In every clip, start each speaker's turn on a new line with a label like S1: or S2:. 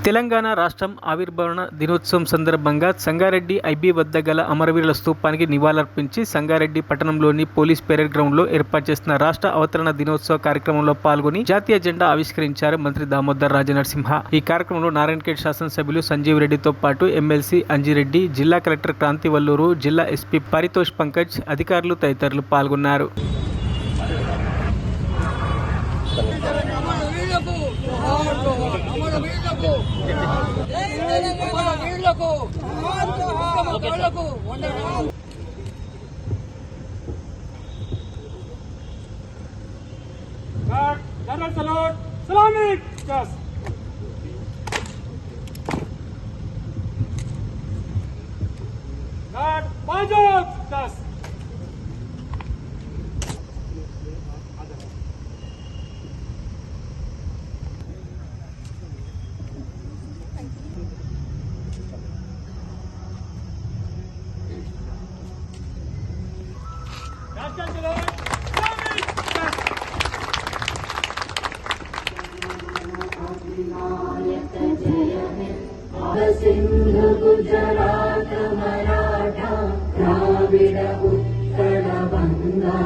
S1: తెలంగాణ రాష్ట్రం ఆవిర్భావన దినోత్సవం సందర్భంగా సంగారెడ్డి ఐబీ వద్ద గల అమరవీరుల స్తూపానికి నివాళులర్పించి సంగారెడ్డి పట్టణంలోని పోలీస్ పెరేడ్ గ్రౌండ్లో ఏర్పాటు చేసిన రాష్ట్ర అవతరణ దినోత్సవ కార్యక్రమంలో పాల్గొని జాతీయ జెండా ఆవిష్కరించారు మంత్రి దామోదర్ రాజనరసింహ. ఈ కార్యక్రమంలో నారాయణఖేడ్ శాసనసభ్యులు సంజీవ్ రెడ్డితో పాటు ఎమ్మెల్సీ అంజిరెడ్డి, జిల్లా కలెక్టర్ క్రాంతి వల్లూరు, జిల్లా ఎస్పీ పరితోష్ పంకజ్, అధికారులు తదితరులు పాల్గొన్నారు.
S2: सिंधु गुजरात मराठा द्राविड उत्कल बंगा.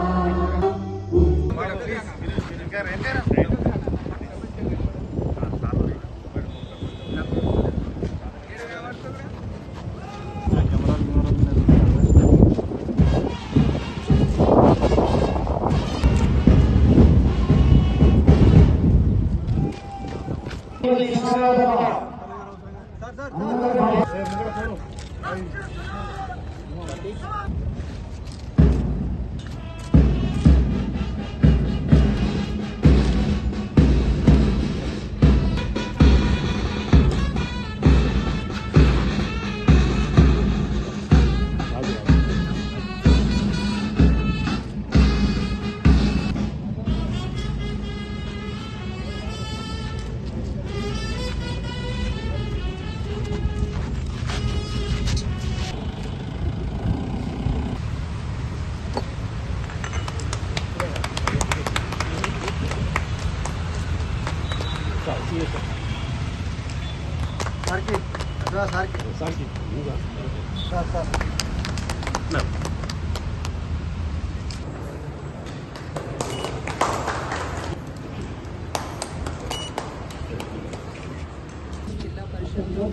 S3: జిల్లా పరిషత్లో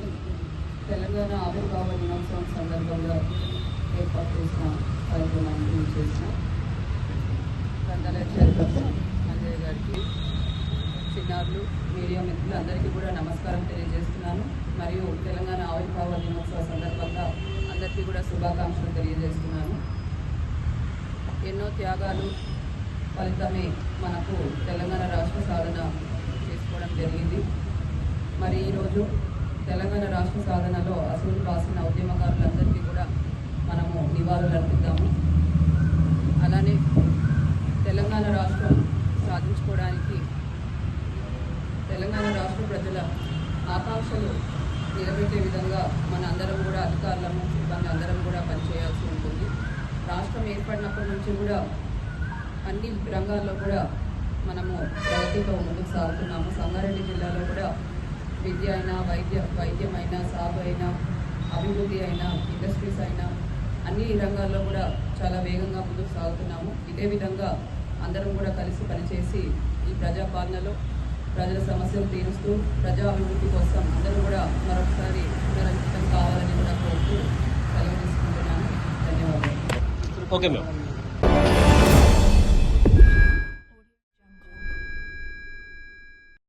S3: తెలంగాణ ఆవిర్భావ దినోత్సవం సందర్భంగా ఏర్పాటు చేసిన కార్యక్రమాన్ని చేసిన కందల చైర్పర్సన్ అంజయ్య గారికి, చిన్నారులు, మీడియా మిత్రులు అందరికీ కూడా నమస్కారం తెలియజేస్తున్నాను. మరియు తెలంగాణ ఆవిర్భావ దినోత్సవ సందర్భంగా అందరికీ కూడా శుభాకాంక్షలు తెలియజేస్తున్నాను. ఎన్నో త్యాగాలు ఫలితమే మనకు తెలంగాణ రాష్ట్ర సాధన చేసుకోవడం జరిగింది. మరి ఈరోజు తెలంగాణ రాష్ట్ర సాధనలో అసూలు బాసిన ఉద్యమకారులందరికీ కూడా మనము నివాళులు అర్పిద్దాము. అలానే తెలంగాణ రాష్ట్రం సాధించుకోవడానికి తెలంగాణ రాష్ట్ర ప్రజల ఆకాంక్షలు నిలబెట్టే విధంగా మన అందరం కూడా అధికారులము, సిబ్బంది అందరం కూడా పనిచేయాల్సి ఉంటుంది. రాష్ట్రం ఏర్పడినప్పటి నుంచి కూడా అన్ని రంగాల్లో కూడా మనము ప్రగతితో ముందుకు సాగుతున్నాము. సంగారెడ్డి జిల్లాలో కూడా విద్య అయినా, వైద్యం అయినా, సాగు అయినా, అభివృద్ధి అయినా, ఇండస్ట్రీస్ అయినా అన్ని రంగాల్లో కూడా చాలా వేగంగా ముందుకు సాగుతున్నాము. ఇదే విధంగా అందరం కూడా కలిసి పనిచేసి ఈ ప్రజాపాలనలో ప్రజల సమస్యలు తీరుస్తూ ప్రజా అభివృద్ధి కోసం అందరూ కూడా మరొకసారి పునరంకితం కావాలని కూడా కోరుతూ సెలవు తీసుకుంటున్నాను. ధన్యవాదాలు.
S4: Okay madam.